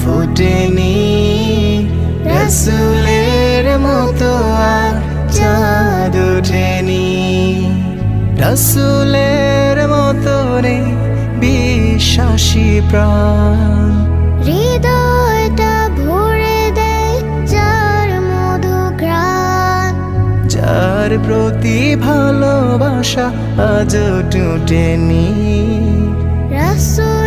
ফুটেনি রসুলের মতো আর চাঁদ ওঠেনি। রসুলের মতো রে বিশ্বাসী প্রাণ, হৃদয়টা ভরে দেয় যার মধু ঘ্রাণ। যার প্রতি ভালোবাসা আজও টুটেনি। রাসূল